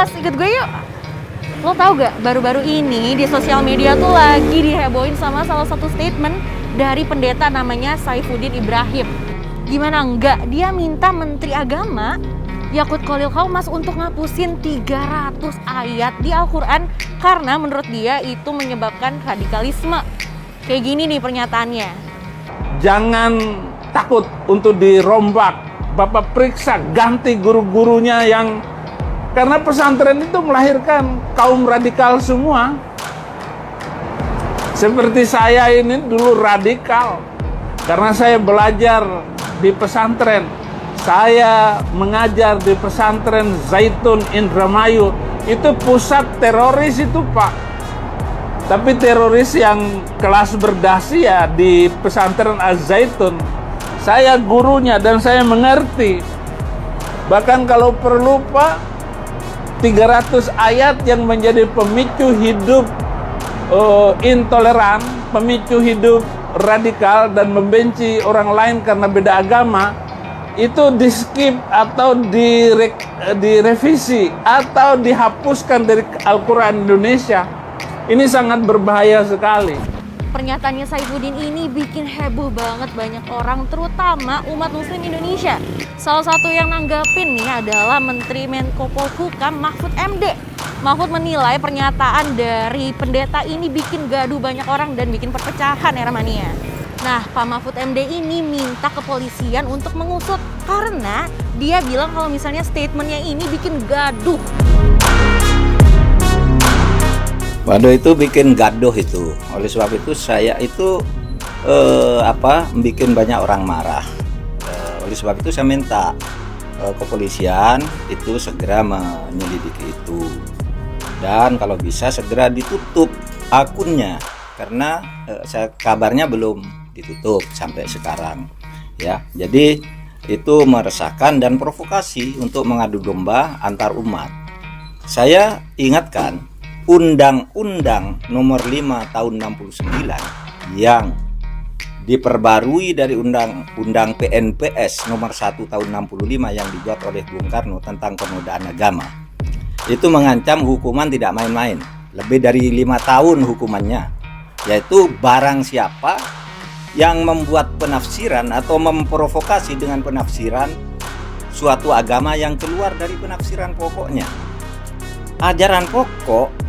kelas, ikut gue yuk. Lo tau gak, baru-baru ini di sosial media tuh lagi dihebohin sama salah satu statement dari pendeta namanya Saifuddin Ibrahim. Gimana enggak, dia minta Menteri Agama Yakut Khalil Qaumas untuk ngapusin 300 ayat di Al-Quran karena menurut dia itu menyebabkan radikalisme. Kayak gini nih pernyataannya. Jangan takut untuk dirombak. Bapak periksa, ganti guru-gurunya yang... Karena pesantren itu melahirkan kaum radikal semua. Seperti saya ini dulu radikal. Karena saya belajar di pesantren. Saya mengajar di pesantren Zaitun Indramayu. Itu pusat teroris itu, Pak. Tapi teroris yang kelas berdasi ya di pesantren Az-Zaitun. Saya gurunya dan saya mengerti. Bahkan kalau perlu, Pak, 300 ayat yang menjadi pemicu hidup intoleran, pemicu hidup radikal dan membenci orang lain karena beda agama, itu di-skip atau direvisi atau dihapuskan dari Al-Quran Indonesia. Ini sangat berbahaya sekali. Pernyataannya Saifuddin ini bikin heboh banget banyak orang, terutama umat muslim Indonesia. Salah satu yang nanggapin nih adalah Menteri Menko Polhukam Mahfud MD. Mahfud menilai pernyataan dari pendeta ini bikin gaduh banyak orang dan bikin perpecahan era mania. Nah, Pak Mahfud MD ini minta kepolisian untuk mengusut karena dia bilang kalau misalnya statementnya ini bikin gaduh. Waduh, itu bikin gaduh itu. Oleh sebab itu saya itu bikin banyak orang marah. Oleh sebab itu saya minta kepolisian itu segera menyelidiki itu. Dan kalau bisa segera ditutup akunnya karena kabarnya belum ditutup sampai sekarang. Ya, jadi itu meresahkan dan provokasi untuk mengadu domba antar umat. Saya ingatkan Undang-Undang Nomor 5 Tahun 69 yang diperbarui dari Undang-Undang PNPS Nomor 1 Tahun 65 yang dibuat oleh Bung Karno tentang penodaan agama. Itu mengancam hukuman tidak main-main, lebih dari 5 tahun hukumannya, yaitu barang siapa yang membuat penafsiran atau memprovokasi dengan penafsiran suatu agama yang keluar dari penafsiran pokoknya. Ajaran pokok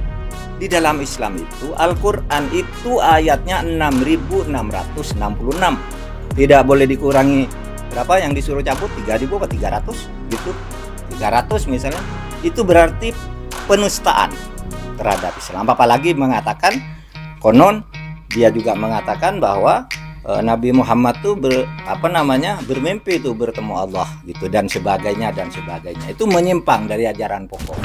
di dalam Islam itu, Al-Quran itu ayatnya 6.666. Tidak boleh dikurangi berapa yang disuruh cabut, 3.000 atau 300 gitu. 300 misalnya. Itu berarti penistaan terhadap Islam. Apalagi mengatakan, konon dia juga mengatakan bahwa Nabi Muhammad tuh bermimpi itu bertemu Allah gitu dan sebagainya dan sebagainya. Itu menyimpang dari ajaran pokok.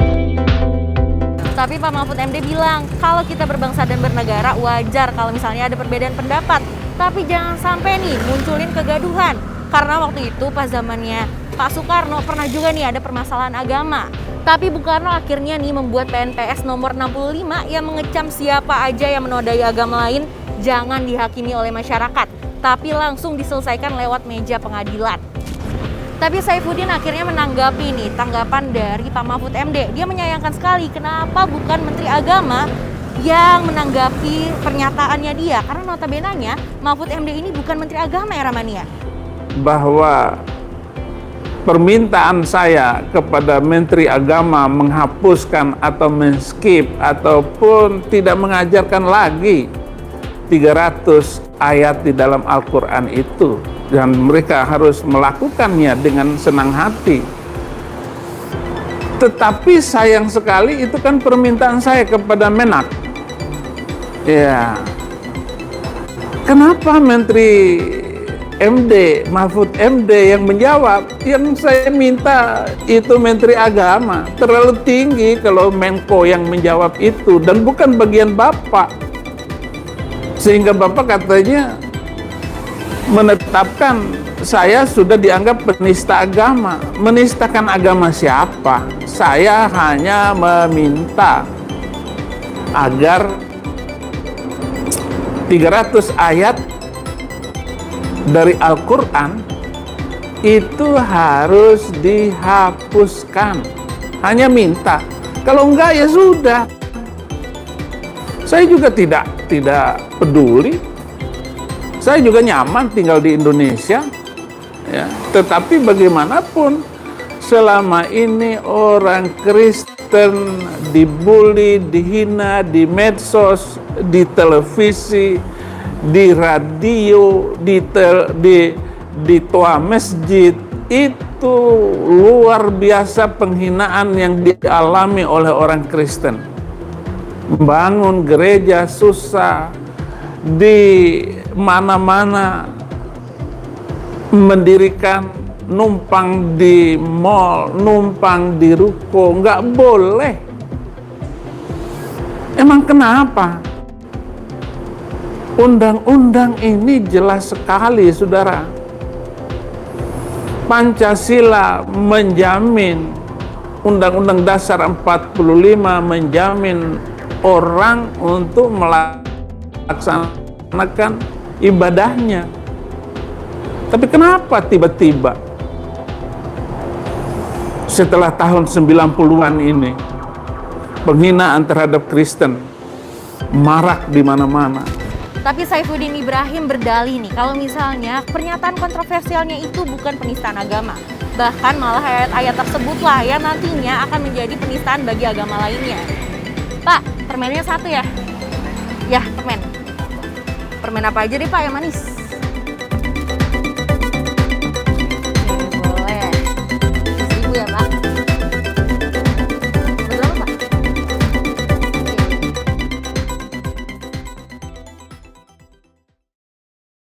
Tapi Pak Mahfud MD bilang kalau kita berbangsa dan bernegara wajar kalau misalnya ada perbedaan pendapat. Tapi jangan sampai nih munculin kegaduhan. Karena waktu itu pas zamannya Pak Soekarno pernah juga nih ada permasalahan agama. Tapi Bung Karno akhirnya nih membuat PNPS nomor 65 yang mengecam siapa aja yang menodai agama lain jangan dihakimi oleh masyarakat. Tapi langsung diselesaikan lewat meja pengadilan. Tapi Saifuddin akhirnya menanggapi nih tanggapan dari Pak Mahfud MD. Dia menyayangkan sekali kenapa bukan Menteri Agama yang menanggapi pernyataannya dia. Karena notabenanya Mahfud MD ini bukan Menteri Agama ya Ramania. Bahwa permintaan saya kepada Menteri Agama menghapuskan atau men-skip ataupun tidak mengajarkan lagi 300 ayat di dalam Al-Quran itu. Dan mereka harus melakukannya dengan senang hati. Tetapi sayang sekali itu kan permintaan saya kepada Menak. Ya. Kenapa Menteri MD, Mahfud MD yang menjawab? Yang saya minta itu Menteri Agama. Terlalu tinggi kalau Menko yang menjawab itu. Dan bukan bagian Bapak. Sehingga Bapak katanya menetapkan saya sudah dianggap penista agama. Menistakan agama siapa? Saya hanya meminta agar 300 ayat dari Al-Quran itu harus dihapuskan. Hanya minta. Kalau enggak ya sudah. Saya juga tidak peduli. Saya juga nyaman tinggal di Indonesia. Ya, tetapi bagaimanapun selama ini orang Kristen dibully, dihina di medsos, di televisi, di radio, di toa masjid, itu luar biasa penghinaan yang dialami oleh orang Kristen. Bangun gereja susah, di mana-mana mendirikan, numpang di mall, numpang di ruko, nggak boleh. Emang kenapa? Undang-undang ini jelas sekali, saudara. Pancasila menjamin, Undang-Undang Dasar 45 menjamin orang untuk melaksanakan ibadahnya. Tapi kenapa tiba-tiba setelah tahun 90-an ini penghinaan terhadap Kristen marak di mana-mana? Tapi Saifuddin Ibrahim berdalih nih, kalau misalnya pernyataan kontroversialnya itu bukan penistaan agama. Bahkan malah ayat-ayat tersebutlah yang nantinya akan menjadi penistaan bagi agama lainnya. Pak, permennya satu ya? Ya, permen. Permen apa aja deh Pak yang manis?